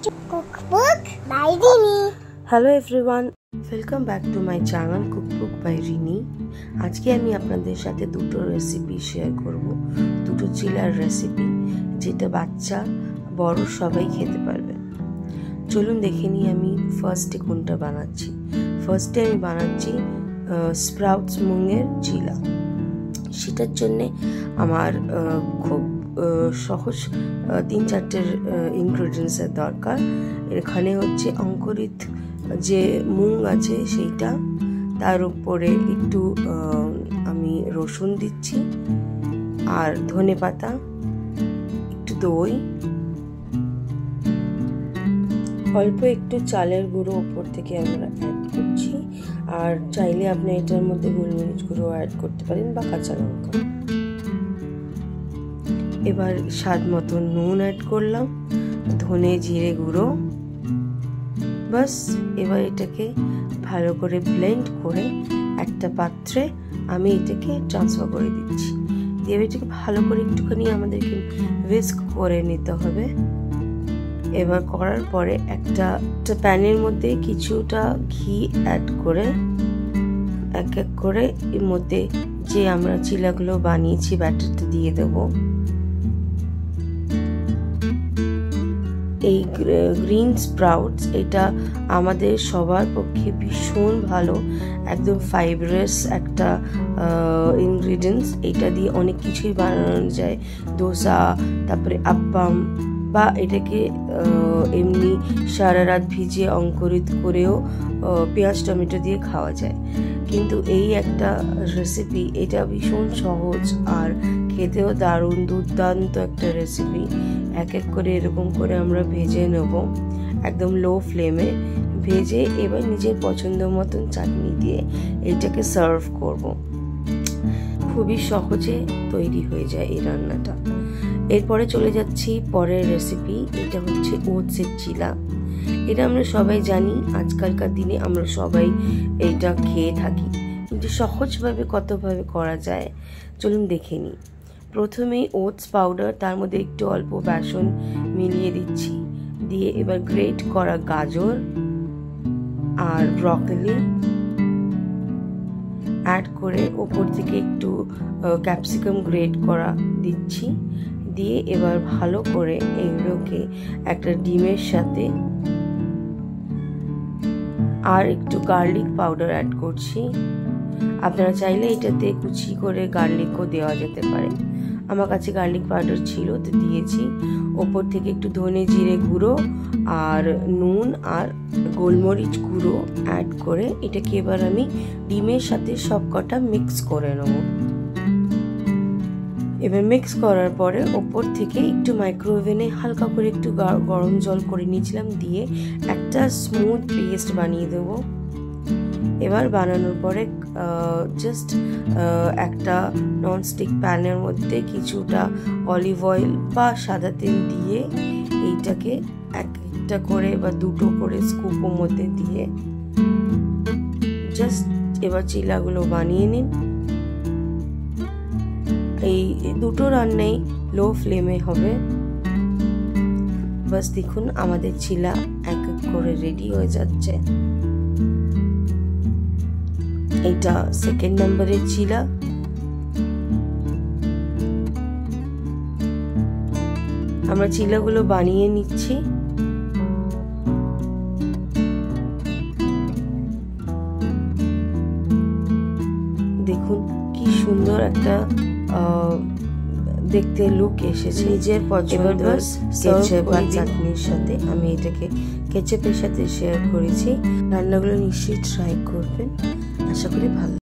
Cookbook by Rini. Hello everyone, welcome back to my channel Cookbook by Rini. আজকে আমি আপনাদের সাথে দুটো রেসিপি শেয়ার করব, দুটো চিলার রেসিপি যেটা বাচ্চা বড় সবাই খেতে পারবে। চলুন দেখে নিই আমি ফার্স্টে কোনটা বানাচ্ছি। ফার্স্টে আমি বানাচ্ছি স্প্রাউটস মুঙের চিলা। সেটার জন্যে আমার খুব সহজ 3-4টের ইনগ্রেডিয়েন্টসের দরকার। এখানে হচ্ছে অঙ্কুরিত যে মুগ আছে সেইটা, তার উপরে একটু আমি রসুন দিচ্ছি, আর ধনে পাতা, একটু দই, অল্প একটু চালের গুঁড়ো উপর থেকে আমরা অ্যাড করছি, আর চাইলে আপনি এটার মধ্যে গোলমরিচ গুঁড়ো অ্যাড করতে পারেন বা কাঁচা লঙ্কা। এবার স্বাদ মতো নুন অ্যাড করলাম, ধনে জিরে গুঁড়ো, বাস। এবার এটাকে ভালো করে ব্লেন্ড করে একটা পাত্রে আমি এটাকে ট্রান্সফার করে দিচ্ছি। দিয়ে এটাকে ভালো করে একটুখানি আমাদেরকে হুইস্ক করে নিতে হবে। এবার করার পরে একটা প্যানের মধ্যে কিছুটা ঘি অ্যাড করে এক এক করে এর মধ্যে যে আমরা চিলাগুলো বানিয়েছি ব্যাটারটা দিয়ে দেব। এই গ্রিন স্প্রাউটস এটা আমাদের সবার পক্ষে ভীষণ ভালো, একদম ফাইবারাস একটা ইনগ্রিডিয়েন্টস। এটা দিয়ে অনেক কিছুই বানানো যায়, দোসা, তারপরে আপ্পাম, বা এটাকে এমনি সারা রাত ভিজিয়ে অঙ্কুরিত করেও পেঁয়াজ টমেটো দিয়ে খাওয়া যায়। কিন্তু এই একটা রেসিপি, এটা ভীষণ সহজ আর খেতেও দারুণ দুর্দান্ত একটা রেসিপি। এক এক করে এরকম করে আমরা ভেজে নেব, একদম লো ফ্লেমে ভেজে। এবার নিজের পছন্দ মতন চাটনি দিয়ে এটাকে সার্ভ করব। খুবই সহজে তৈরি হয়ে যায় এই রান্নাটা। এরপরে চলে যাচ্ছি পরের রেসিপি। এটা হচ্ছে ওটসের চিলা। এটা আমরা সবাই জানি, আজকালকার দিনে আমরা সবাই এটা খেয়ে থাকি, কিন্তু সহজভাবে কতভাবে করা যায় চলুন দেখে নিই। প্রথমেই ওটস পাউডার, তার মধ্যে একটু অল্প বেসন মিলিয়ে দিচ্ছি, দিয়ে এবার গ্রেট করা গাজর আর ব্রকলি অ্যাড করে ওপর থেকে একটু ক্যাপসিকাম গ্রেট করা দিচ্ছি, দিয়ে এবার ভালো করে এগুলোকে একটা ডিমের সাথে আর একটু গার্লিক পাউডার অ্যাড করছি। আপনারা চাইলে এটাতে কুচি করে গার্লিকও দেওয়া যেতে পারে। আমার কাছে গার্লিক পাউডার ছিল তো দিয়েছি। ওপর থেকে একটু ধনে জিরে গুঁড়ো আর নুন আর গোলমরিচ গুঁড়ো অ্যাড করে এটাকে এবার আমি ডিমের সাথে সব কটা মিক্স করে নেব। এবার মিক্স করার পরে ওপর থেকে একটু মাইক্রোওভেনে হালকা করে একটু গরম জল করে নিয়েছিলাম, দিয়ে একটা স্মুথ পেস্ট বানিয়ে দেব। এবার বানানোর পরে জাস্ট একটা ননস্টিক প্যানের মধ্যে কিছুটা অলিভ অয়েল বা সাদা তেল দিয়ে এইটাকে একটা করে বা দুটো করে স্কুপের মধ্যে দিয়ে জাস্ট এবার চিলাগুলো বানিয়ে নিন। এই দুটো রান্নাই লো ফ্লেমে হবে। বাস দেখুন আমাদের চিলা এক এক করে রেডি হয়ে যাচ্ছে। এটা সেকেন্ড নাম্বারের চিলা। আমরা চিলাগুলো বানিয়ে নিচ্ছি। দেখুন কি সুন্দর একটা দেখতে লুক এসেছে। নিজের পছন্দের কেচাপ বা চাটনির সাথে আমি এটাকে কেচাপের সাথে শেয়ার করেছি। রান্নাগুলো নিশ্চয়ই ট্রাই করবেন, আশা করি ভালো।